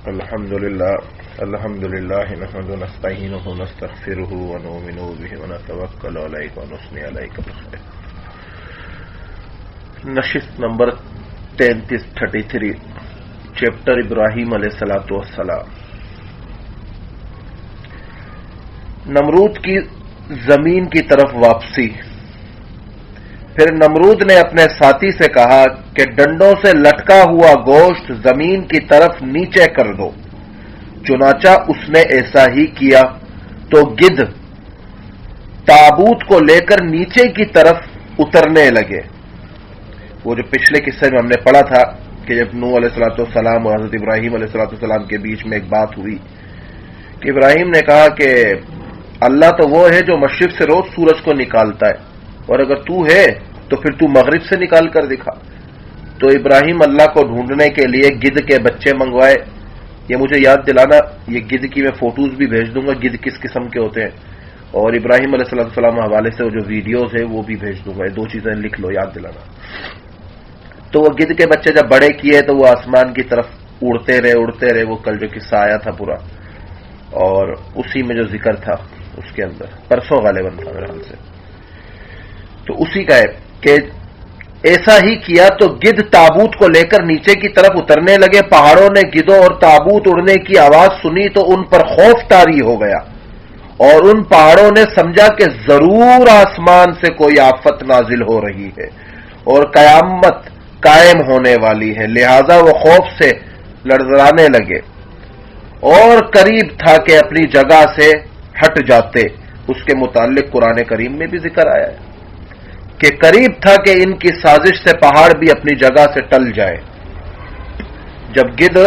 الحمدللہ نحمده ونستعینه ونستغفره ونؤمن به ونتوکل علیہ ونثنی علیہ بالخیر. نشست نمبر 33 چیپٹر ابراہیم علیہ السلام. نمرود کی زمین کی طرف واپسی. پھر نمرود نے اپنے ساتھی سے کہا کہ ڈنڈوں سے لٹکا ہوا گوشت زمین کی طرف نیچے کر دو. چنانچہ اس نے ایسا ہی کیا تو گدھ تابوت کو لے کر نیچے کی طرف اترنے لگے. وہ جو پچھلے قصے میں ہم نے پڑھا تھا کہ جب نوح علیہ السلام اور حضرت ابراہیم علیہ السلام کے بیچ میں ایک بات ہوئی کہ ابراہیم نے کہا کہ اللہ تو وہ ہے جو مشرق سے روز سورج کو نکالتا ہے، اور اگر تو ہے تو پھر تو مغرب سے نکال کر دکھا. تو ابراہیم اللہ کو ڈھونڈنے کے لیے گدھ کے بچے منگوائے. یہ مجھے یاد دلانا، یہ گدھ کی میں فوٹوز بھی بھیج دوں گا، گدھ کس قسم کے ہوتے ہیں، اور ابراہیم علیہ السلام حوالے سے وہ جو ویڈیوز ہیں وہ بھی بھیج دوں گا. یہ دو چیزیں لکھ لو، یاد دلانا. تو وہ گدھ کے بچے جب بڑے کیے تو وہ آسمان کی طرف اڑتے رہے. وہ کل جو قصہ آیا تھا پورا، اور اسی میں جو ذکر تھا اس کے اندر پرسوں غالباً تھا میرے خیال سے، تو اسی کا ہے کہ ایسا ہی کیا تو گدھ تابوت کو لے کر نیچے کی طرف اترنے لگے. پہاڑوں نے گدھوں اور تابوت اڑنے کی آواز سنی تو ان پر خوف طاری ہو گیا، اور ان پہاڑوں نے سمجھا کہ ضرور آسمان سے کوئی آفت نازل ہو رہی ہے اور قیامت قائم ہونے والی ہے. لہذا وہ خوف سے لڑزڑانے لگے اور قریب تھا کہ اپنی جگہ سے ہٹ جاتے. اس کے متعلق قرآن کریم میں بھی ذکر آیا ہے کہ قریب تھا کہ ان کی سازش سے پہاڑ بھی اپنی جگہ سے ٹل جائے. جب گدھ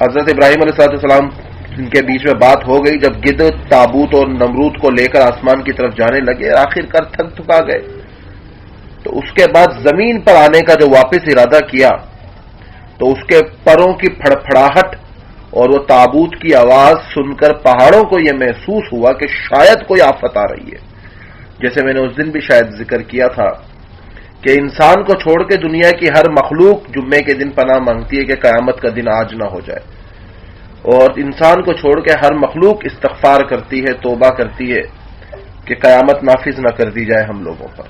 حضرت ابراہیم علیہ السلام ان کے بیچ میں بات ہو گئی، جب گدھ تابوت اور نمرود کو لے کر آسمان کی طرف جانے لگے، آخر کار تھک تھکا گئے. تو اس کے بعد زمین پر آنے کا جو واپس ارادہ کیا تو اس کے پروں کی پھڑپھڑاہٹ اور وہ تابوت کی آواز سن کر پہاڑوں کو یہ محسوس ہوا کہ شاید کوئی آفت آ رہی ہے. جیسے میں نے اس دن بھی شاید ذکر کیا تھا کہ انسان کو چھوڑ کے دنیا کی ہر مخلوق جمعے کے دن پناہ مانگتی ہے کہ قیامت کا دن آج نہ ہو جائے، اور انسان کو چھوڑ کے ہر مخلوق استغفار کرتی ہے، توبہ کرتی ہے کہ قیامت نافذ نہ کر دی جائے ہم لوگوں پر.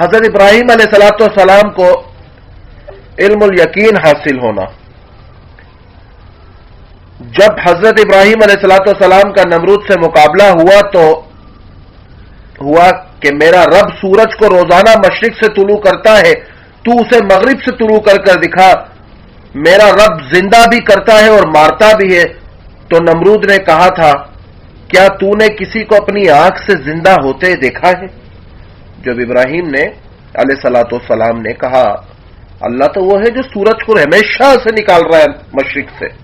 حضرت ابراہیم علیہ السلام کو علم الیقین حاصل ہونا. جب حضرت ابراہیم علیہ السلام کا نمرود سے مقابلہ ہوا تو ہوا کہ میرا رب سورج کو روزانہ مشرق سے طلوع کرتا ہے، تو اسے مغرب سے طلوع کر کر دکھا. میرا رب زندہ بھی کرتا ہے اور مارتا بھی ہے. تو نمرود نے کہا تھا، کیا تو نے کسی کو اپنی آنکھ سے زندہ ہوتے دیکھا ہے؟ جب ابراہیم نے علیہ السلام نے کہا، اللہ تو وہ ہے جو سورج کو ہمیشہ سے نکال رہا ہے مشرق سے.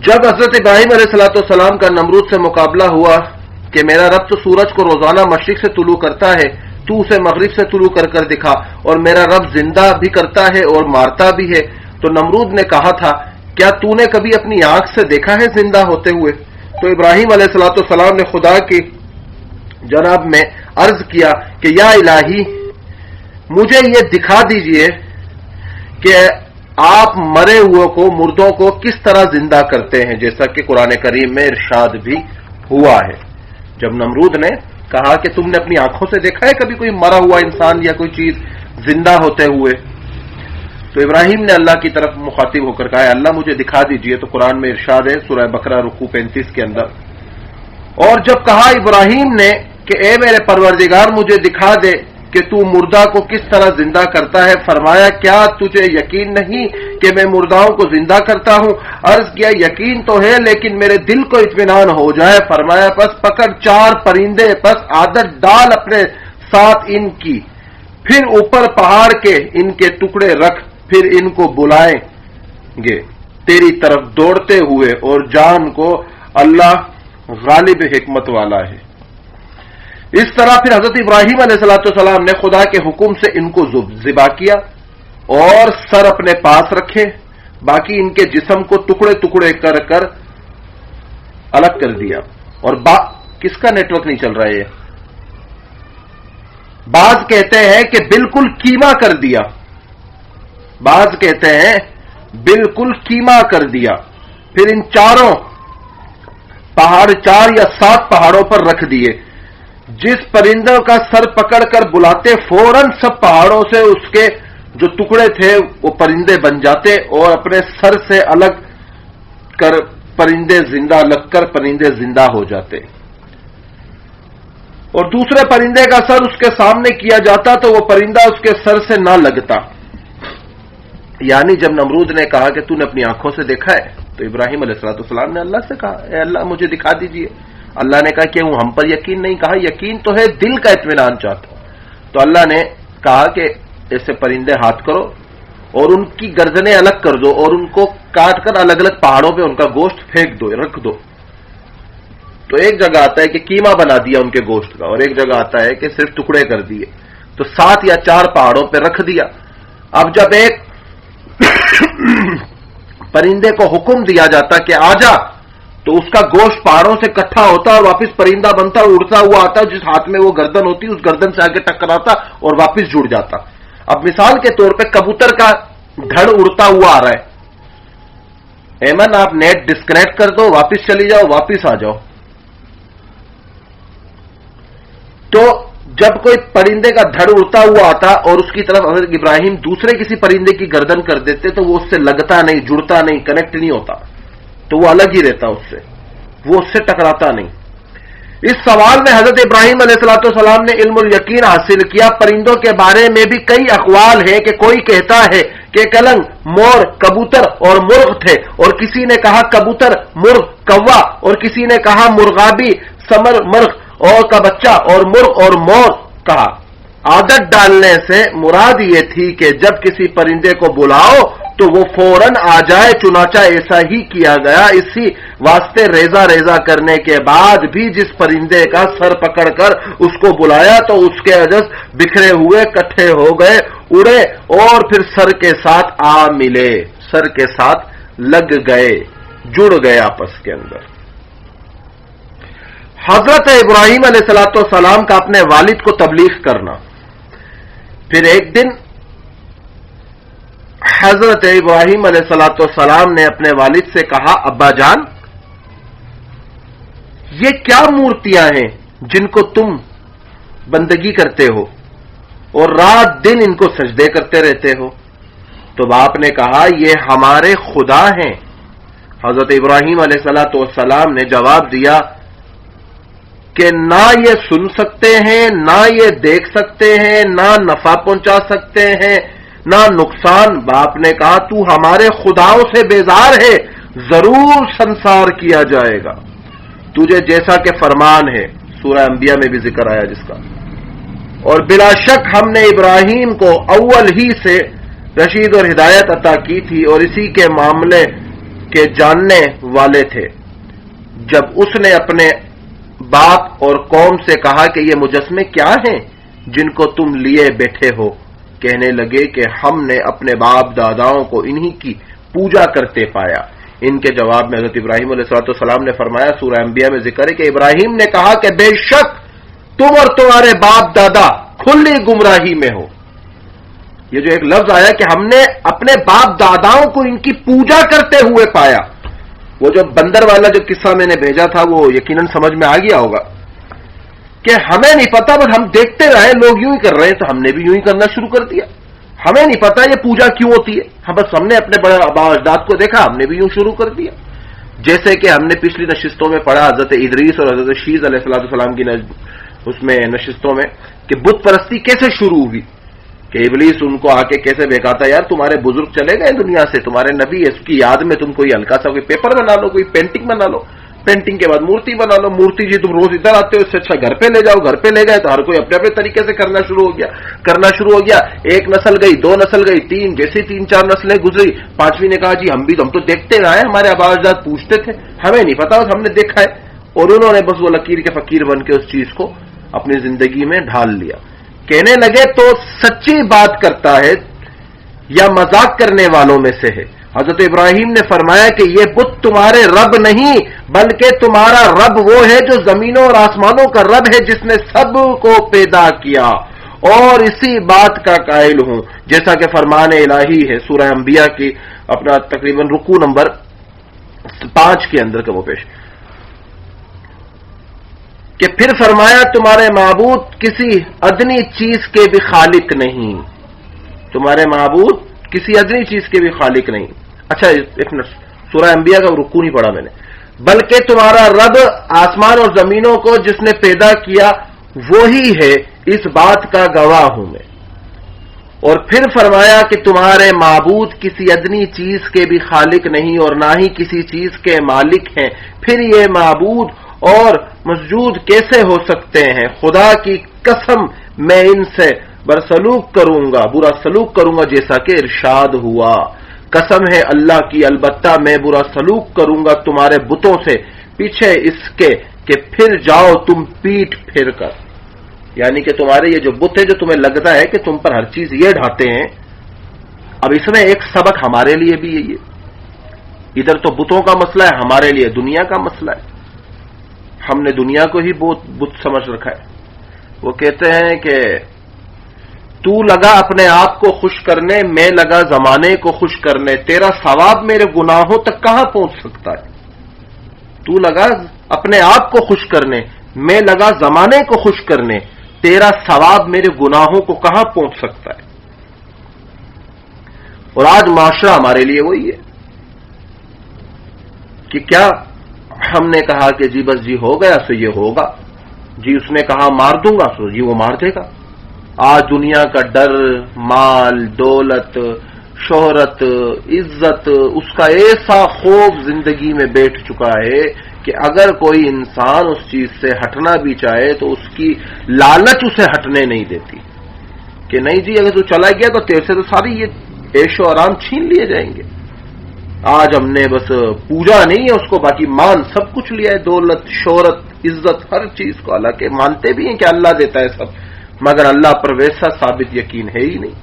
جب حضرت ابراہیم علیہ السلام کا نمرود سے مقابلہ ہوا کہ میرا رب تو سورج کو روزانہ مشرق سے طلوع کرتا ہے، تو اسے مغرب سے طلوع کر کر دکھا، اور میرا رب زندہ بھی کرتا ہے اور مارتا بھی ہے. تو نمرود نے کہا تھا، کیا تو نے کبھی اپنی آنکھ سے دیکھا ہے زندہ ہوتے ہوئے؟ تو ابراہیم علیہ السلام نے خدا کی جناب میں عرض کیا کہ یا الہی، مجھے یہ دکھا دیجئے کہ آپ مرے ہوئے کو، مردوں کو کس طرح زندہ کرتے ہیں، جیسا کہ قرآن کریم میں ارشاد بھی ہوا ہے. جب نمرود نے کہا کہ تم نے اپنی آنکھوں سے دیکھا ہے کبھی کوئی مرا ہوا انسان یا کوئی چیز زندہ ہوتے ہوئے؟ تو ابراہیم نے اللہ کی طرف مخاطب ہو کر کہا، اللہ مجھے دکھا دیجئے. تو قرآن میں ارشاد ہے سورہ بقرہ رکوع 35 کے اندر، اور جب کہا ابراہیم نے کہ اے میرے پروردگار مجھے دکھا دے کہ تو مردہ کو کس طرح زندہ کرتا ہے، فرمایا کیا تجھے یقین نہیں کہ میں مرداؤں کو زندہ کرتا ہوں؟ عرض کیا یقین تو ہے لیکن میرے دل کو اطمینان ہو جائے. فرمایا پس پکڑ 4 پرندے، پس عادت ڈال اپنے ساتھ ان کی، پھر اوپر پہاڑ کے ان کے ٹکڑے رکھ، پھر ان کو بلائیں گے تیری طرف دوڑتے ہوئے، اور جان کو اللہ غالب حکمت والا ہے. اس طرح پھر حضرت ابراہیم علیہ السلام نے خدا کے حکم سے ان کو ذبح کیا اور سر اپنے پاس رکھے، باقی ان کے جسم کو ٹکڑے ٹکڑے کر کر الگ کر دیا. اور کس کا نیٹ ورک نہیں چل رہا ہے؟ بعض کہتے ہیں کہ بالکل کیما کر دیا، بعض کہتے ہیں بالکل کیما کر دیا، پھر ان چاروں پہاڑ 4 یا 7 پہاڑوں پر رکھ دیے، جس پرندوں کا سر پکڑ کر بلاتے فوراً سب پہاڑوں سے اس کے جو ٹکڑے تھے وہ پرندے بن جاتے اور اپنے سر سے الگ کر پرندے زندہ ہو جاتے، اور دوسرے پرندے کا سر اس کے سامنے کیا جاتا تو وہ پرندہ اس کے سر سے نہ لگتا۔ یعنی جب نمرود نے کہا کہ تو نے اپنی آنکھوں سے دیکھا ہے تو ابراہیم علیہ السلام نے اللہ سے کہا اے اللہ مجھے دکھا دیجئے۔ اللہ نے کہا کہ ہم پر یقین نہیں، کہا یقین تو ہے، دل کا اطمینان چاہتا ہوں۔ تو اللہ نے کہا کہ ایسے پرندے ہاتھ کرو اور ان کی گردنیں الگ کر دو اور ان کو کاٹ کر الگ الگ پہاڑوں پہ ان کا گوشت پھینک دو، رکھ دو۔ تو ایک جگہ آتا ہے کہ کیما بنا دیا ان کے گوشت کا، اور ایک جگہ آتا ہے کہ صرف ٹکڑے کر دیے۔ تو 7 یا 4 پہاڑوں پہ رکھ دیا۔ اب جب ایک پرندے کو حکم دیا جاتا کہ آ جا، تو اس کا گوشت پہاڑوں سے اکٹھا ہوتا اور واپس پرندہ بنتا اور اڑتا ہوا آتا، جس ہاتھ میں وہ گردن ہوتی اس گردن سے آگے ٹکراتا اور واپس جڑ جاتا۔ اب مثال کے طور پہ کبوتر کا دھڑ اڑتا ہوا آ رہا ہے، ایمن آپ نیٹ ڈسکنیکٹ کر دو، واپس چلی جاؤ، واپس آ جاؤ۔ تو جب کوئی پرندے کا دھڑ اڑتا ہوا آتا اور اس کی طرف حضرت ابراہیم دوسرے کسی پرندے کی گردن کر دیتے تو وہ اس سے لگتا نہیں، جڑتا نہیں، کنیکٹ نہیں ہوتا، تو وہ الگ ہی رہتا اس سے، وہ اس سے ٹکراتا نہیں۔ اس سوال میں حضرت ابراہیم علیہ السلام نے علم الیقین حاصل کیا۔ پرندوں کے بارے میں بھی کئی اقوال ہیں کہ کوئی کہتا ہے کہ کلنگ، مور، کبوتر اور مرغ تھے، اور کسی نے کہا کبوتر، مرغ، کوا، اور کسی نے کہا مرغابی، سمر مرغ اور کا بچہ، اور مرغ اور مور کہا۔ عادت ڈالنے سے مراد یہ تھی کہ جب کسی پرندے کو بلاؤ تو وہ فوراً آ جائے، چنانچہ ایسا ہی کیا گیا۔ اسی واسطے ریزہ ریزہ کرنے کے بعد بھی جس پرندے کا سر پکڑ کر اس کو بلایا تو اس کے عجز بکھرے ہوئے کٹھے ہو گئے، اڑے اور پھر سر کے ساتھ آ ملے، سر کے ساتھ لگ گئے، جڑ گئے آپس کے اندر۔ حضرت ابراہیم علیہ السلام کا اپنے والد کو تبلیغ کرنا۔ پھر ایک دن حضرت ابراہیم علیہ السلام نے اپنے والد سے کہا ابا جان، یہ کیا مورتیاں ہیں جن کو تم بندگی کرتے ہو اور رات دن ان کو سجدے کرتے رہتے ہو؟ تو باپ نے کہا یہ ہمارے خدا ہیں۔ حضرت ابراہیم علیہ السلام نے جواب دیا کہ نہ یہ سن سکتے ہیں، نہ یہ دیکھ سکتے ہیں، نہ نفع پہنچا سکتے ہیں، نہ نقصان۔ باپ نے کہا تو ہمارے خداؤں سے بیزار ہے، ضرور سنسار کیا جائے گا تجھے جیسا کہ فرمان ہے، سورہ انبیاء میں بھی ذکر آیا جس کا۔ اور بلا شک ہم نے ابراہیم کو اول ہی سے رشید اور ہدایت عطا کی تھی اور اسی کے معاملے کے جاننے والے تھے۔ جب اس نے اپنے باپ اور قوم سے کہا کہ یہ مجسمے کیا ہیں جن کو تم لیے بیٹھے ہو، کہنے لگے کہ ہم نے اپنے باپ داداؤں کو انہی کی پوجا کرتے پایا۔ ان کے جواب میں حضرت ابراہیم علیہ السلام نے فرمایا، سورہ انبیاء میں ذکر ہے کہ ابراہیم نے کہا کہ بے شک تم اور تمہارے باپ دادا کھلی گمراہی میں ہو۔ یہ جو ایک لفظ آیا کہ ہم نے اپنے باپ داداؤں کو ان کی پوجا کرتے ہوئے پایا، وہ جو بندر والا جو قصہ میں نے بھیجا تھا وہ یقیناً سمجھ میں آ گیا ہوگا کہ ہمیں نہیں پتا، بس ہم دیکھتے رہے لوگ یوں ہی کر رہے ہیں تو ہم نے بھی یوں ہی کرنا شروع کر دیا۔ ہمیں نہیں پتا یہ پوجا کیوں ہوتی ہے، بس ہم نے اپنے بڑے آبا اجداد کو دیکھا، ہم نے بھی یوں شروع کر دیا۔ جیسے کہ ہم نے پچھلی نشستوں میں پڑھا حضرت ادریس اور حضرت شیز علیہ السلام کی اس میں نشستوں میں کہ بت پرستی کیسے شروع ہوئی، کہ ابلیس ان کو آ کے کیسے بہکاتا، یار تمہارے بزرگ چلے گئے دنیا سے، تمہارے نبی، اس کی یاد میں تم کوئی ہلکا سا کوئی پیپر بنا لو، کوئی پینٹنگ بنا لو، پینٹنگ کے بعد مورتی بنا لو، مورتی جی تم روز ادھر آتے ہو، اس سے اچھا گھر پہ لے جاؤ، گھر پہ لے گئے تو ہر کوئی اپنے اپنے طریقے سے کرنا شروع ہو گیا۔ ایک نسل گئی، 2 نسل گئی، 3، جیسے 3-4 نسلیں گزری، 5ویں نے کہا جی ہم تو دیکھتے رہے، ہمارے آبا اجداد پوچھتے تھے، ہمیں نہیں پتا، ہم نے دیکھا ہے، اور انہوں نے بس وہ لکیر کے فقیر بن کے اس چیز کو اپنی زندگی میں ڈھال لیا۔ کہنے لگے تو سچی بات کرتا ہے یا مذاق کرنے والوں میں سے ہے؟ حضرت ابراہیم نے فرمایا کہ یہ بت تمہارے رب نہیں بلکہ تمہارا رب وہ ہے جو زمینوں اور آسمانوں کا رب ہے، جس نے سب کو پیدا کیا اور اسی بات کا قائل ہوں، جیسا کہ فرمان الہی ہے سورہ انبیاء کی اپنا تقریباً رکوع نمبر 5 کے اندر کا وہ پیش کہ پھر فرمایا تمہارے معبود کسی ادنی چیز کے بھی خالق نہیں، تمہارے معبود کسی ادنی چیز کے بھی خالق نہیں۔ اچھا ایک منٹ، سورہ انبیاء کا رکوع نہیں پڑھا میں نے، بلکہ تمہارا رب آسمان اور زمینوں کو جس نے پیدا کیا وہی ہے، اس بات کا گواہ ہوں میں۔ اور پھر فرمایا کہ تمہارے معبود کسی ادنی چیز کے بھی خالق نہیں اور نہ ہی کسی چیز کے مالک ہیں، پھر یہ معبود اور مسجود کیسے ہو سکتے ہیں؟ خدا کی قسم میں ان سے برسلوک کروں گا، برا سلوک کروں گا، جیسا کہ ارشاد ہوا۔ قسم ہے اللہ کی، البتہ میں برا سلوک کروں گا تمہارے بتوں سے پیچھے اس کے کہ پھر جاؤ تم پیٹ پھر کر، یعنی کہ تمہارے یہ جو بت ہے جو تمہیں لگتا ہے کہ تم پر ہر چیز یہ ڈھاتے ہیں، اب اس میں ایک سبق ہمارے لیے بھی ہے، یہ ادھر تو بتوں کا مسئلہ ہے، ہمارے لیے دنیا کا مسئلہ ہے۔ ہم نے دنیا کو ہی بہت بت سمجھ رکھا ہے۔ وہ کہتے ہیں کہ تو لگا اپنے آپ کو خوش کرنے، میں لگا زمانے کو خوش کرنے، تیرا ثواب میرے گناہوں تک کہاں پہنچ سکتا ہے؟ تو لگا اپنے آپ کو خوش کرنے، میں لگا زمانے کو خوش کرنے، تیرا ثواب میرے گناہوں کو کہاں پہنچ سکتا ہے؟ اور آج معاشرہ ہمارے لیے وہی ہے کہ کیا ہم نے کہا کہ جی بس جی ہو گیا سو یہ ہوگا، جی اس نے کہا مار دوں گا سو جی وہ مار دے گا۔ آج دنیا کا ڈر، مال، دولت، شہرت، عزت، اس کا ایسا خوف زندگی میں بیٹھ چکا ہے کہ اگر کوئی انسان اس چیز سے ہٹنا بھی چاہے تو اس کی لالچ اسے ہٹنے نہیں دیتی کہ نہیں جی اگر تو چلا گیا تو تیرے سے تو ساری یہ عیش و آرام چھین لیے جائیں گے۔ آج ہم نے بس پوجا نہیں ہے اس کو، باقی مان سب کچھ لیا ہے، دولت، شہرت، عزت، ہر چیز کو، حالانکہ مانتے بھی ہیں کہ اللہ دیتا ہے سب، مگر اللہ پر ویسا ثابت یقین ہے ہی نہیں۔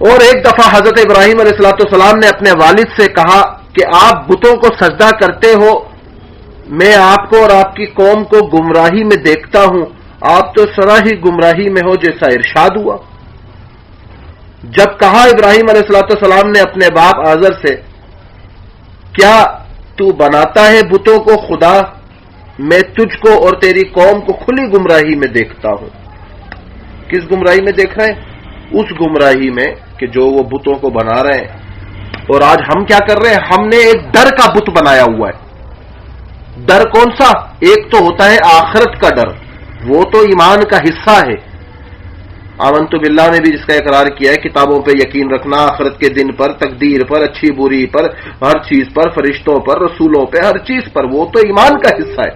اور ایک دفعہ حضرت ابراہیم علیہ السلام نے اپنے والد سے کہا کہ آپ بتوں کو سجدہ کرتے ہو، میں آپ کو اور آپ کی قوم کو گمراہی میں دیکھتا ہوں، آپ تو سراہی گمراہی میں ہو، جیسا ارشاد ہوا۔ جب کہا ابراہیم علیہ السلام نے اپنے باپ آزر سے کیا تو بناتا ہے بتوں کو خدا؟ میں تجھ کو اور تیری قوم کو کھلی گمراہی میں دیکھتا ہوں۔ کس گمراہی میں دیکھ رہے ہیں؟ اس گمراہی میں کہ جو وہ بتوں کو بنا رہے ہیں۔ اور آج ہم کیا کر رہے ہیں؟ ہم نے ایک ڈر کا بت بنایا ہوا ہے۔ ڈر کون سا؟ ایک تو ہوتا ہے آخرت کا ڈر، وہ تو ایمان کا حصہ ہے، آمنت باللہ نے بھی جس کا اقرار کیا ہے، کتابوں پہ یقین رکھنا، آخرت کے دن پر، تقدیر پر، اچھی بری پر، ہر چیز پر، فرشتوں پر، رسولوں پہ، ہر چیز پر، وہ تو ایمان کا حصہ ہے۔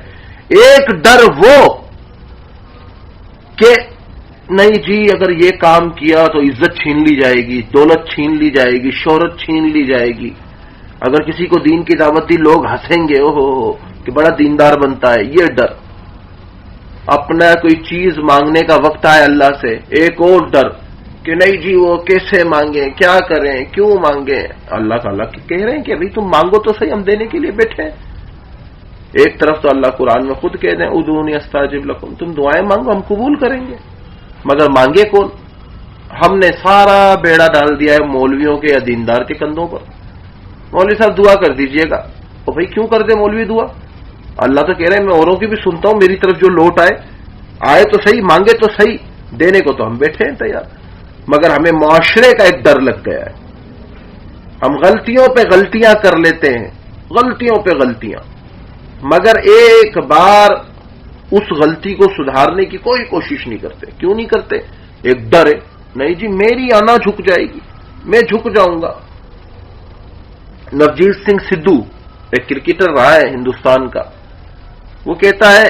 ایک ڈر وہ کہ نہیں جی اگر یہ کام کیا تو عزت چھین لی جائے گی، دولت چھین لی جائے گی، شہرت چھین لی جائے گی، اگر کسی کو دین کی دعوت دی لوگ ہنسیں گے، اوہ ہو کہ بڑا دیندار بنتا ہے، یہ ڈر۔ اپنا کوئی چیز مانگنے کا وقت آئے اللہ سے، ایک اور ڈر کہ نہیں جی وہ کیسے مانگیں، کیا کریں، کیوں مانگیں؟ اللہ تعالیٰ کہہ رہے ہیں کہ ابھی تم مانگو تو صحیح، ہم دینے کے لیے بیٹھے ہیں۔ ایک طرف تو اللہ قرآن میں خود کہہ دیں ادعونی استجب لکم، تم دعائیں مانگو ہم قبول کریں گے، مگر مانگے کون؟ ہم نے سارا بیڑا ڈال دیا ہے مولویوں کے یا دیندار کے کندھوں پر۔ مولوی صاحب دعا کر دیجئے گا، اور بھائی کیوں کر دے مولوی دعا؟ اللہ تو کہہ رہے ہیں میں اوروں کی بھی سنتا ہوں، میری طرف جو لوٹ آئے تو صحیح، مانگے تو صحیح، دینے کو تو ہم بیٹھے ہیں تیار، مگر ہمیں معاشرے کا ایک ڈر لگ گیا ہے۔ ہم غلطیوں پہ غلطیاں کر لیتے ہیں، غلطیوں پہ غلطیاں، مگر ایک بار اس غلطی کو سدھارنے کی کوئی کوشش نہیں کرتے۔ کیوں نہیں کرتے؟ ایک ڈر ہے، نہیں جی میری آنا جھک جائے گی، میں جھک جاؤں گا۔ نوجیت سنگھ سدھو ایک کرکٹر رہا ہے ہندوستان کا، وہ کہتا ہے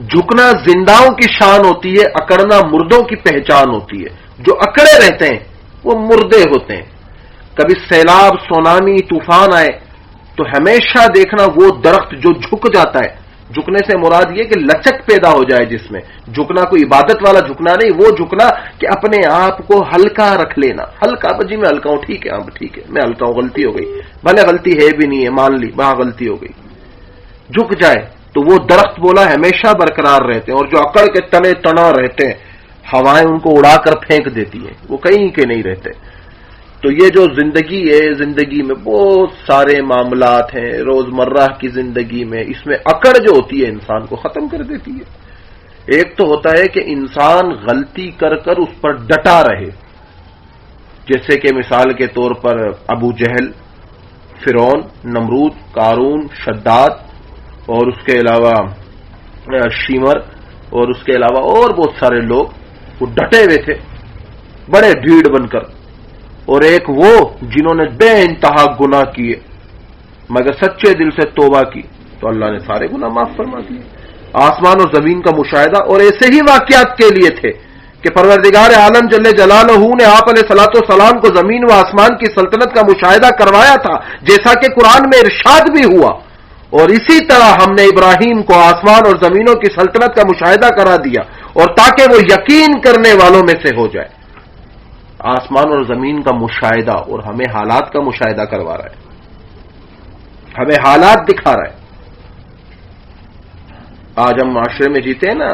جھکنا زنداؤں کی شان ہوتی ہے، اکڑنا مردوں کی پہچان ہوتی ہے۔ جو اکڑے رہتے ہیں وہ مردے ہوتے ہیں۔ کبھی سیلاب، سونامی، طوفان آئے تو ہمیشہ دیکھنا وہ درخت جو جھک جاتا ہے، جھکنے سے مراد یہ کہ لچک پیدا ہو جائے جس میں، جھکنا کوئی عبادت والا جھکنا نہیں، وہ جھکنا کہ اپنے آپ کو ہلکا رکھ لینا، ہلکا، جی میں ہلکا ہوں، ٹھیک ہے، ہاں ٹھیک ہے میں ہلکا ہوں، غلطی ہو گئی، بھلے غلطی ہے بھی نہیں ہے، مان لی وہاں غلطی ہو گئی، جھک جائے تو وہ درخت بولا ہمیشہ برقرار رہتے ہیں، اور جو اکڑ کے تنے تنا رہتے ہیں ہوائیں ان کو اڑا کر پھینک دیتی ہیں، وہ کہیں کے نہیں رہتے۔ تو یہ جو زندگی ہے، زندگی میں بہت سارے معاملات ہیں روزمرہ کی زندگی میں، اس میں اکڑ جو ہوتی ہے انسان کو ختم کر دیتی ہے۔ ایک تو ہوتا ہے کہ انسان غلطی کر کر اس پر ڈٹا رہے، جیسے کہ مثال کے طور پر ابو جہل، فرعون، نمرود، قارون، شداد، اور اس کے علاوہ شیمر، اور اس کے علاوہ اور بہت سارے لوگ وہ ڈٹے ہوئے تھے بڑے ڈھیڑ بن کر، اور ایک وہ جنہوں نے بے انتہا گناہ کیے مگر سچے دل سے توبہ کی تو اللہ نے سارے گناہ معاف فرما دیے۔ آسمان اور زمین کا مشاہدہ، اور ایسے ہی واقعات کے لیے تھے کہ پروردگار عالم جل جلالہ نے آپ علیہ الصلوۃ والسلام کو زمین و آسمان کی سلطنت کا مشاہدہ کروایا تھا، جیسا کہ قرآن میں ارشاد بھی ہوا، اور اسی طرح ہم نے ابراہیم کو آسمان اور زمینوں کی سلطنت کا مشاہدہ کرا دیا، اور تاکہ وہ یقین کرنے والوں میں سے ہو جائے۔ آسمان اور زمین کا مشاہدہ، اور ہمیں حالات کا مشاہدہ کروا رہا ہے، ہمیں حالات دکھا رہا ہے۔ آج ہم معاشرے میں جیتے ہیں نا،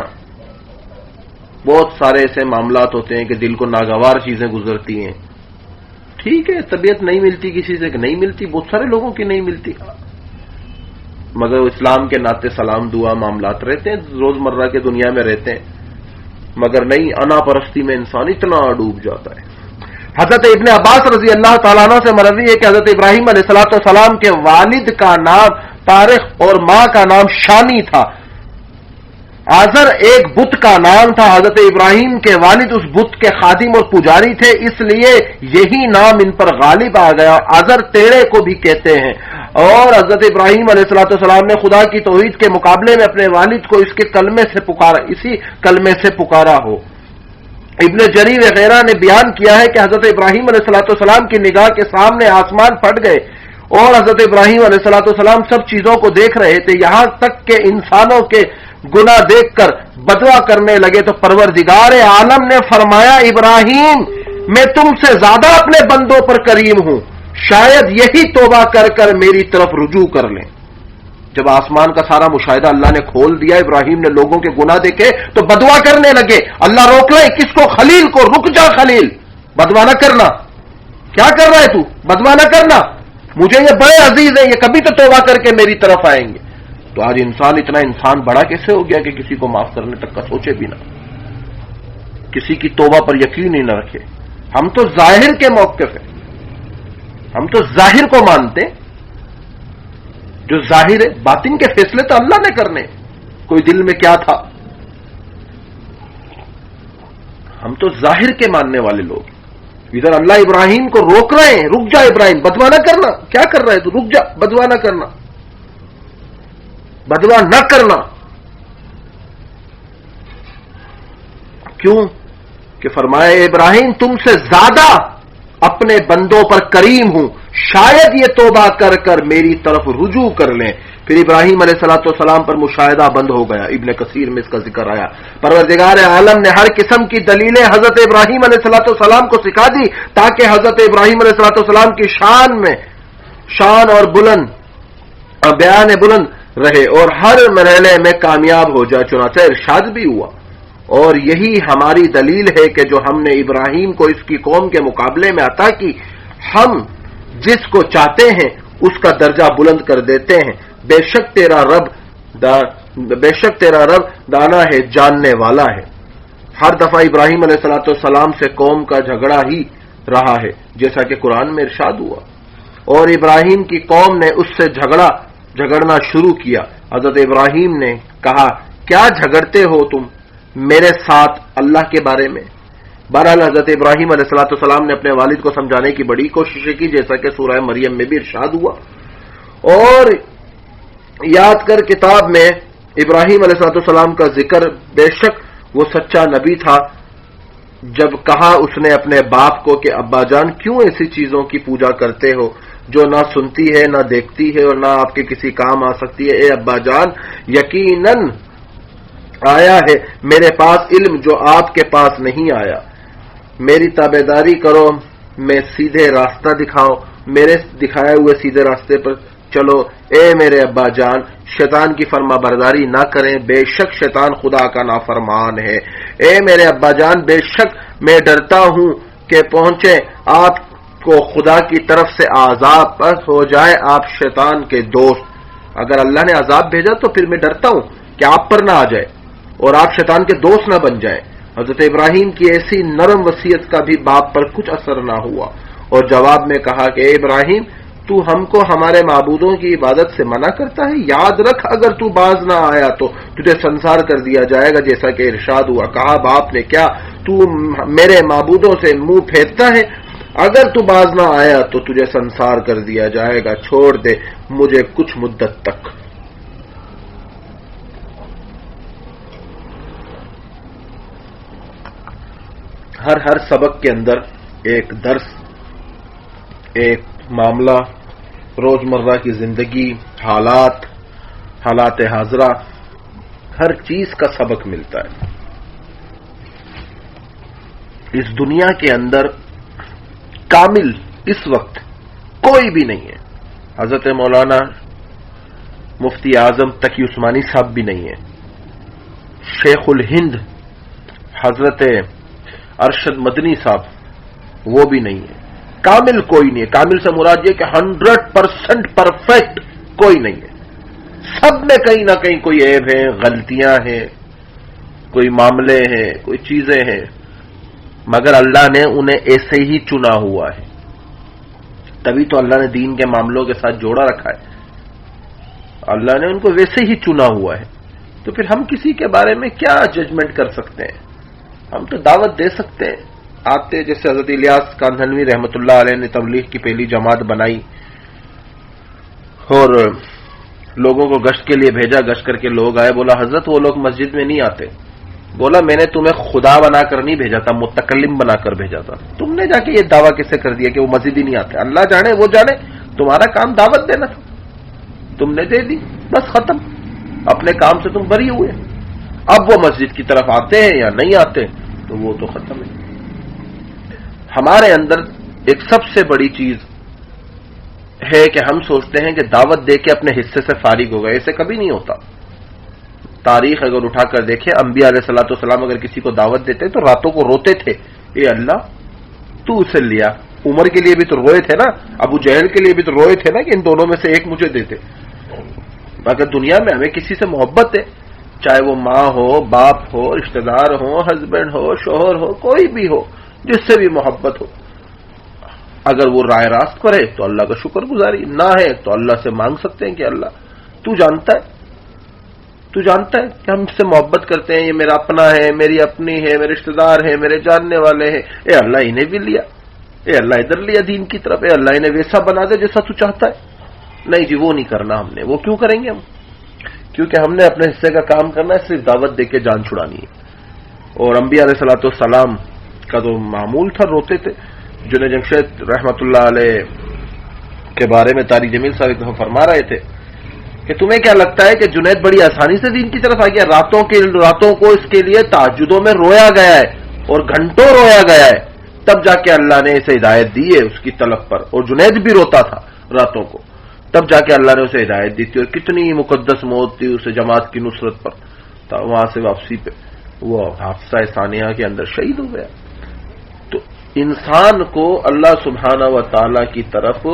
بہت سارے ایسے معاملات ہوتے ہیں کہ دل کو ناگوار چیزیں گزرتی ہیں، ٹھیک ہے طبیعت نہیں ملتی کسی سے، نہیں ملتی، بہت سارے لوگوں کی نہیں ملتی، مگر اسلام کے ناطے سلام دعا معاملات رہتے ہیں، روزمرہ کے دنیا میں رہتے ہیں، مگر نہیں، انا پرستی میں انسان اتنا ڈوب جاتا ہے۔ حضرت ابن عباس رضی اللہ تعالیٰ عنہ سے مروی ہے کہ حضرت ابراہیم علیہ السلام کے والد کا نام طارق اور ماں کا نام شانی تھا۔ آزر ایک بت کا نام تھا، حضرت ابراہیم کے والد اس بت کے خادم اور پجاری تھے، اس لیے یہی نام ان پر غالب آ گیا۔ آزر ٹیڑے کو بھی کہتے ہیں، اور حضرت ابراہیم علیہ السلام نے خدا کی توحید کے مقابلے میں اپنے والد کو اس کے کلمے سے پکارا، اسی کلمے سے پکارا ہو۔ ابن جریر وغیرہ نے بیان کیا ہے کہ حضرت ابراہیم علیہ السلام کی نگاہ کے سامنے آسمان پھٹ گئے، اور حضرت ابراہیم علیہ السلام سب چیزوں کو دیکھ رہے تھے، یہاں تک کہ انسانوں کے گناہ دیکھ کر بدوا کرنے لگے تو پروردگار عالم نے فرمایا، ابراہیم میں تم سے زیادہ اپنے بندوں پر کریم ہوں، شاید یہی توبہ کر کر میری طرف رجوع کر لیں۔ جب آسمان کا سارا مشاہدہ اللہ نے کھول دیا، ابراہیم نے لوگوں کے گناہ دیکھے تو بدوا کرنے لگے۔ اللہ روک لائے کس کو؟ خلیل کو، رک جا خلیل، بدوا نہ کرنا، کیا کر رہا ہے تو؟ بدوا نہ کرنا، مجھے یہ بڑے عزیز ہیں، یہ کبھی تو توبہ کر کے میری طرف آئیں گے۔ تو آج اتنا انسان بڑا کیسے ہو گیا کہ کسی کو معاف کرنے تک کا سوچے بھی نہ، کسی کی توبہ پر یقین ہی نہ رکھے۔ ہم تو ظاہر کے موقف ہیں، ہم تو ظاہر کو مانتے ہیں، جو ظاہر ہے، باطن کے فیصلے تو اللہ نے کرنے، کوئی دل میں کیا تھا، ہم تو ظاہر کے ماننے والے لوگ۔ ادھر اللہ ابراہیم کو روک رہے ہیں، رک جا ابراہیم، بدوا نہ کرنا، کیا کر رہا ہے تو؟ رک جا، بدوا نہ کرنا، بدوا نہ کرنا۔ کیوں کہ فرمایا ابراہیم تم سے زیادہ اپنے بندوں پر کریم ہوں، شاید یہ توبہ کر کر میری طرف رجوع کر لیں۔ پھر ابراہیم علیہ السلام پر مشاہدہ بند ہو گیا، ابن کثیر میں اس کا ذکر آیا۔ پروردگار عالم نے ہر قسم کی دلیلیں حضرت ابراہیم علیہ السلام کو سکھا دی تاکہ حضرت ابراہیم علیہ السلام کی شان اور بلند بیان بلند رہے اور ہر مرحلے میں کامیاب ہو جائے، چنانچہ ارشاد بھی ہوا۔ اور یہی ہماری دلیل ہے کہ جو ہم نے ابراہیم کو اس کی قوم کے مقابلے میں عطا کی، ہم جس کو چاہتے ہیں اس کا درجہ بلند کر دیتے ہیں۔ بے شک تیرا رب دانا ہے، جاننے والا ہے۔ ہر دفعہ ابراہیم علیہ السلام سے قوم کا جھگڑا ہی رہا ہے، جیسا کہ قرآن میں ارشاد ہوا، اور ابراہیم کی قوم نے اس سے جھگڑنا شروع کیا۔ حضرت ابراہیم نے کہا کیا جھگڑتے ہو تم میرے ساتھ اللہ کے بارے میں؟ بہرحال حضرت ابراہیم علیہ السلام نے اپنے والد کو سمجھانے کی بڑی کوششیں کی، جیسا کہ سورہ مریم میں بھی ارشاد ہوا۔ اور یاد کر کتاب میں ابراہیم علیہ السلام کا ذکر، بے شک وہ سچا نبی تھا۔ جب کہا اس نے اپنے باپ کو کہ ابا جان کیوں ایسی چیزوں کی پوجا کرتے ہو جو نہ سنتی ہے، نہ دیکھتی ہے اور نہ آپ کے کسی کام آ سکتی ہے؟ اے ابا جان، یقیناً آیا ہے میرے پاس علم جو آپ کے پاس نہیں آیا، میری تابعداری کرو، میں سیدھے راستہ دکھاؤ، میرے دکھائے ہوئے سیدھے راستے پر چلو اے میرے ابا جان شیطان کی فرما برداری نہ کریں، بے شک شیطان خدا کا نافرمان ہے۔ اے میرے ابا جان بے شک میں ڈرتا ہوں کہ پہنچے آپ کو خدا کی طرف سے عذاب پر ہو جائے آپ شیطان کے دوست۔ اگر اللہ نے عذاب بھیجا تو پھر میں ڈرتا ہوں کہ آپ پر نہ آ جائے اور آپ شیطان کے دوست نہ بن جائیں۔ حضرت ابراہیم کی ایسی نرم وصیت کا بھی باپ پر کچھ اثر نہ ہوا اور جواب میں کہا کہ اے ابراہیم تو ہم کو ہمارے معبودوں کی عبادت سے منع کرتا ہے، یاد رکھ اگر تو باز نہ آیا تو تجھے سنسار کر دیا جائے گا جیسا کہ ارشاد ہوا۔ کہا باپ نے کیا تو میرے معبودوں سے منہ پھیرتا ہے؟ اگر تو باز نہ آیا تو تجھے سنسار کر دیا جائے گا، چھوڑ دے مجھے کچھ مدت تک۔ ہر سبق کے اندر ایک درس، ایک معاملہ، روزمرہ کی زندگی، حالات حاضرہ، ہر چیز کا سبق ملتا ہے۔ اس دنیا کے اندر کامل اس وقت کوئی بھی نہیں ہے۔ حضرت مولانا مفتی اعظم تقی عثمانی صاحب بھی نہیں ہے، شیخ الہند حضرت ارشد مدنی صاحب وہ بھی نہیں ہے، کامل کوئی نہیں ہے۔ کامل سے مراد یہ کہ 100% پرفیکٹ کوئی نہیں ہے، سب میں کہیں نہ کہیں کوئی عیب ہے، غلطیاں ہیں، کوئی معاملے ہیں، کوئی چیزیں ہیں، مگر اللہ نے انہیں ایسے ہی چنا ہوا ہے، تبھی تو اللہ نے دین کے معاملوں کے ساتھ جوڑا رکھا ہے، اللہ نے ان کو ویسے ہی چنا ہوا ہے۔ تو پھر ہم کسی کے بارے میں کیا ججمنٹ کر سکتے ہیں؟ ہم تو دعوت دے سکتے ہیں، آتے جیسے حضرت الیاس کاندھنوی رحمۃ اللہ علیہ نے تبلیغ کی پہلی جماعت بنائی اور لوگوں کو گشت کے لیے بھیجا، گشت کر کے لوگ آئے، بولا حضرت وہ لوگ مسجد میں نہیں آتے، بولا میں نے تمہیں خدا بنا کر نہیں بھیجا تھا، متکلم بنا کر بھیجا تھا، تم نے جا کے یہ دعویٰ کیسے کر دیا کہ وہ مسجد ہی نہیں آتے؟ اللہ جانے وہ جانے، تمہارا کام دعوت دینا تھا، تم نے دے دی، بس ختم، اپنے کام سے تم بری ہوئے۔ اب وہ مسجد کی طرف آتے ہیں یا نہیں آتے تو وہ تو ختم ہے۔ ہمارے اندر ایک سب سے بڑی چیز ہے کہ ہم سوچتے ہیں کہ دعوت دے کے اپنے حصے سے فارغ ہو گئے، ایسے کبھی نہیں ہوتا۔ تاریخ اگر اٹھا کر دیکھیں، انبیاء علیہ الصلوۃ والسلام اگر کسی کو دعوت دیتے تو راتوں کو روتے تھے، اے اللہ تو اسے لیا۔ عمر کے لیے بھی تو روئے تھے نا، ابو جہل کے لیے بھی تو روئے تھے نا کہ ان دونوں میں سے ایک مجھے دیتے۔ اگر دنیا میں ہمیں کسی سے محبت ہے، چاہے وہ ماں ہو، باپ ہو، رشتہ دار ہو، ہسبینڈ ہو، شوہر ہو، کوئی بھی ہو، جس سے بھی محبت ہو، اگر وہ رائے راست کرے تو اللہ کا شکر گزاری، نہ ہے تو اللہ سے مانگ سکتے ہیں کہ اللہ تو جانتا ہے کہ ہم سے محبت کرتے ہیں، یہ میرا اپنا ہے، میری اپنی ہے، میرے رشتہ دار ہیں، میرے جاننے والے ہیں، اے اللہ انہیں بھی لیا، اے اللہ ادھر لیا دین کی طرف، اے اللہ انہیں ویسا بنا دے جیسا تو چاہتا ہے۔ نہیں جی وہ نہیں کرنا ہم نے، وہ کیوں کریں گے ہم؟ کیونکہ ہم نے اپنے حصے کا کام کرنا ہے، صرف دعوت دے کے جان چھڑانی ہے۔ اور انبیاء علیہ الصلوۃ والسلام کا تو معمول تھا، روتے تھے۔ جنید جمشید رحمۃ اللہ علیہ کے بارے میں طارق جمیل صاحب ایک دفعہ فرما رہے تھے کہ تمہیں کیا لگتا ہے کہ جنید بڑی آسانی سے دین کی طرف آ گیا؟ راتوں کو اس کے لیے تہجدوں میں رویا گیا ہے اور گھنٹوں رویا گیا ہے، تب جا کے اللہ نے اسے ہدایت دی ہے اس کی طلب پر، اور جنید بھی روتا تھا راتوں کو، تب جا کے اللہ نے اسے ہدایت دی تھی، اور کتنی مقدس موت تھی اسے جماعت کی نصرت پر، وہاں سے واپسی پہ وہ حادثہ ثانیہ کے اندر شہید ہو گیا۔ تو انسان کو اللہ سبحانہ و تعالی کی طرف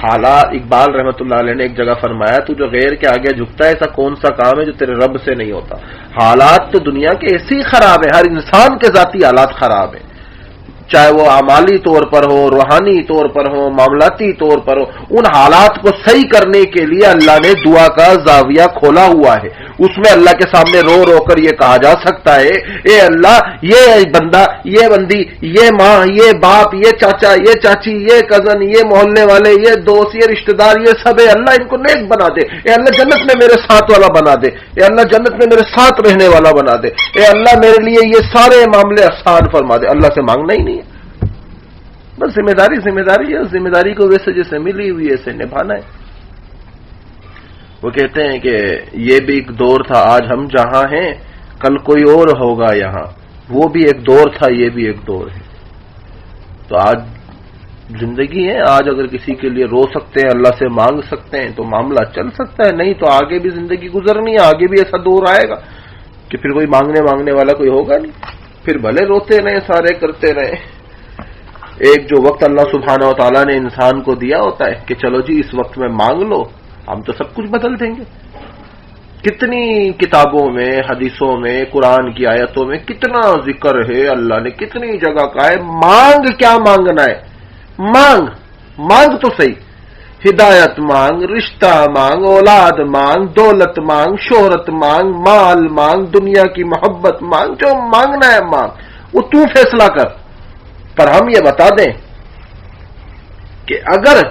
حالات، اقبال رحمۃ اللہ علیہ نے ایک جگہ فرمایا تو جو غیر کے آگے جھکتا ہے ایسا کون سا کام ہے جو تیرے رب سے نہیں ہوتا؟ حالات تو دنیا کے ایسے ہی خراب ہیں، ہر انسان کے ذاتی حالات خراب ہیں، چاہے وہ اعمالی طور پر ہو، روحانی طور پر ہو، معاملاتی طور پر ہو، ان حالات کو صحیح کرنے کے لیے اللہ نے دعا کا زاویہ کھولا ہوا ہے، اس میں اللہ کے سامنے رو رو کر یہ کہا جا سکتا ہے اے اللہ یہ بندہ، یہ بندی، یہ ماں، یہ باپ، یہ چاچا، یہ چاچی، یہ کزن، یہ محلے والے، یہ دوست، یہ رشتہ دار، یہ سب ہے اللہ ان کو نیک بنا دے، اے اللہ جنت میں میرے ساتھ والا بنا دے، اے اللہ جنت میں میرے ساتھ رہنے والا بنا دے، اے اللہ میرے لیے یہ سارے معاملے آسان فرما دے۔ اللہ سے مانگنا ہی نہیں ہے، بس ذمہ داری ہے، ذمہ داری کو ویسے جیسے ملی ہوئی ایسے نبھانا ہے۔ وہ کہتے ہیں کہ یہ بھی ایک دور تھا، آج ہم جہاں ہیں کل کوئی اور ہوگا یہاں، وہ بھی ایک دور تھا، یہ بھی ایک دور ہے۔ تو آج زندگی ہے. آج اگر کسی کے لیے رو سکتے ہیں, اللہ سے مانگ سکتے ہیں تو معاملہ چل سکتا ہے, نہیں تو آگے بھی زندگی گزرنی ہے, آگے بھی ایسا دور آئے گا کہ پھر کوئی مانگنے والا کوئی ہوگا نہیں, پھر بھلے روتے رہیں, سارے کرتے رہیں. ایک جو وقت اللہ سبحانہ و تعالیٰ نے انسان کو دیا ہوتا ہے کہ چلو جی اس وقت میں مانگ لو, ہم تو سب کچھ بدل دیں گے. کتنی کتابوں میں, حدیثوں میں, قرآن کی آیتوں میں کتنا ذکر ہے, اللہ نے کتنی جگہ کہا ہے مانگ, کیا مانگنا ہے, مانگ تو صحیح. ہدایت مانگ, رشتہ مانگ, اولاد مانگ, دولت مانگ, شہرت مانگ, مال مانگ, دنیا کی محبت مانگ, جو مانگنا ہے مانگ, وہ تو فیصلہ کر. پر ہم یہ بتا دیں کہ اگر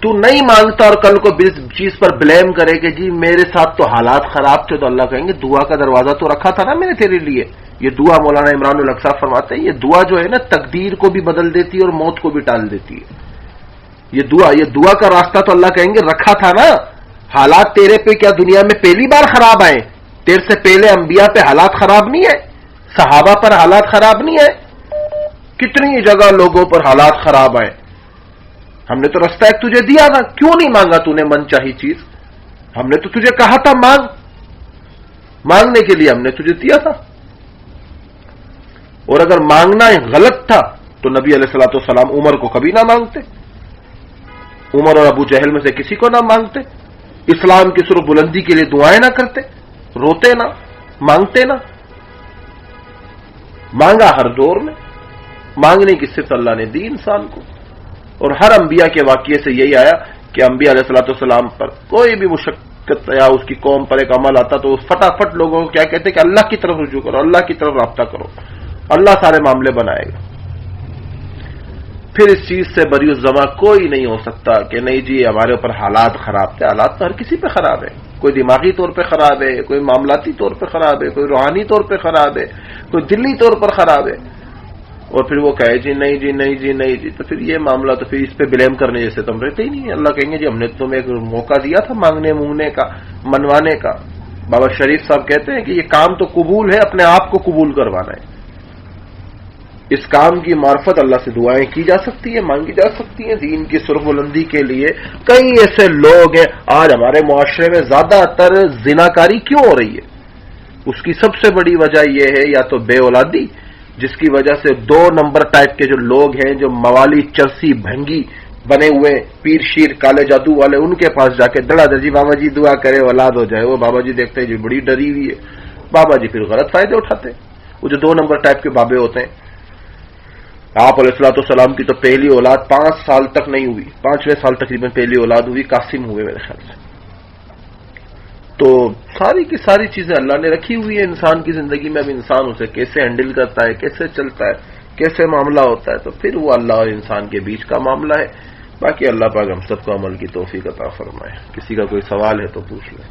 تو نہیں مانگتا اور کل کو اس چیز پر بلیم کرے کہ جی میرے ساتھ تو حالات خراب تھے, تو اللہ کہیں گے دعا کا دروازہ تو رکھا تھا نا میں نے تیرے لیے. یہ دعا مولانا عمران الحق صاحب فرماتے ہیں, یہ دعا جو ہے نا تقدیر کو بھی بدل دیتی ہے اور موت کو بھی ٹال دیتی ہے. یہ دعا کا راستہ تو اللہ کہیں گے رکھا تھا نا. حالات تیرے پہ کیا دنیا میں پہلی بار خراب آئے؟ تیرے سے پہلے انبیاء پہ حالات خراب نہیں ہے, صحابہ پر حالات خراب نہیں ہے, کتنی جگہ لوگوں پر حالات خراب آئے. ہم نے تو رستہ ایک تجھے دیا تھا, کیوں نہیں مانگا تو نے من چاہی چیز؟ ہم نے تو تجھے کہا تھا مانگنے کے لیے ہم نے تجھے دیا تھا. اور اگر مانگنا غلط تھا تو نبی علیہ الصلوۃ والسلام عمر کو کبھی نہ مانگتے, عمر اور ابو جہل میں سے کسی کو نہ مانگتے, اسلام کی سر بلندی کے لیے دعائیں نہ کرتے, روتے نہ, مانگتے نہ. مانگا ہر دور میں, مانگنے کی صفت اللہ نے دی انسان کو. اور ہر انبیاء کے واقعے سے یہی آیا کہ انبیاء علیہ الصلوۃ والسلام پر کوئی بھی مشقت یا اس کی قوم پر ایک عمل آتا تو فٹافٹ لوگوں کو کیا کہتے کہ اللہ کی طرف رجوع کرو, اللہ کی طرف رابطہ کرو, اللہ سارے معاملے بنائے گا. پھر اس چیز سے بری الزماں کوئی نہیں ہو سکتا کہ نہیں جی ہمارے اوپر حالات خراب تھے. حالات تو ہر کسی پہ خراب ہے, کوئی دماغی طور پہ خراب ہے, کوئی معاملاتی طور پہ خراب ہے, کوئی روحانی طور پہ خراب ہے, کوئی دلی طور پر خراب ہے. اور پھر وہ کہے جی نہیں جی نہیں جی نہیں جی, تو پھر یہ معاملہ تو پھر اس پہ بلیم کرنے جیسے تم رہتے ہی نہیں. اللہ کہیں گے جی ہم نے تمہیں ایک موقع دیا تھا مانگنے مونگنے کا, منوانے کا. بابا شریف صاحب کہتے ہیں کہ یہ کام تو قبول ہے, اپنے آپ کو قبول کروانا ہے. اس کام کی معرفت اللہ سے دعائیں کی جا سکتی ہیں, مانگی جا سکتی ہیں. دین کی سرخ بلندی کے لیے کئی ایسے لوگ ہیں. آج ہمارے معاشرے میں زیادہ تر زناکاری کیوں ہو رہی ہے؟ اس کی سب سے بڑی وجہ یہ ہے یا تو بے اولادی, جس کی وجہ سے 2 نمبر ٹائپ کے جو لوگ ہیں, جو موالی چرسی بھنگی بنے ہوئے پیر شیر کالے جادو والے, ان کے پاس جا کے دڑا دڑ جی بابا جی دعا کرے اولاد ہو جائے. وہ بابا جی دیکھتے ہیں جی بڑی ڈری ہوئی ہے, بابا جی پھر غلط فائدے اٹھاتے ہیں. وہ جو 2 نمبر ٹائپ کے بابے ہوتے ہیں. آپ علیہ الصلوۃ والسلام کی تو پہلی اولاد 5 سال تک نہیں ہوئی, 5ویں سال تقریباً پہلی اولاد ہوئی, قاسم ہوئے میرے خیال سے. تو ساری کی ساری چیزیں اللہ نے رکھی ہوئی ہیں انسان کی زندگی میں. اب انسان اسے کیسے ہینڈل کرتا ہے, کیسے چلتا ہے, کیسے معاملہ ہوتا ہے, تو پھر وہ اللہ اور انسان کے بیچ کا معاملہ ہے. باقی اللہ پاک ہم سب کو عمل کی توفیق عطا فرمائے. کسی کا کوئی سوال ہے تو پوچھ لیں.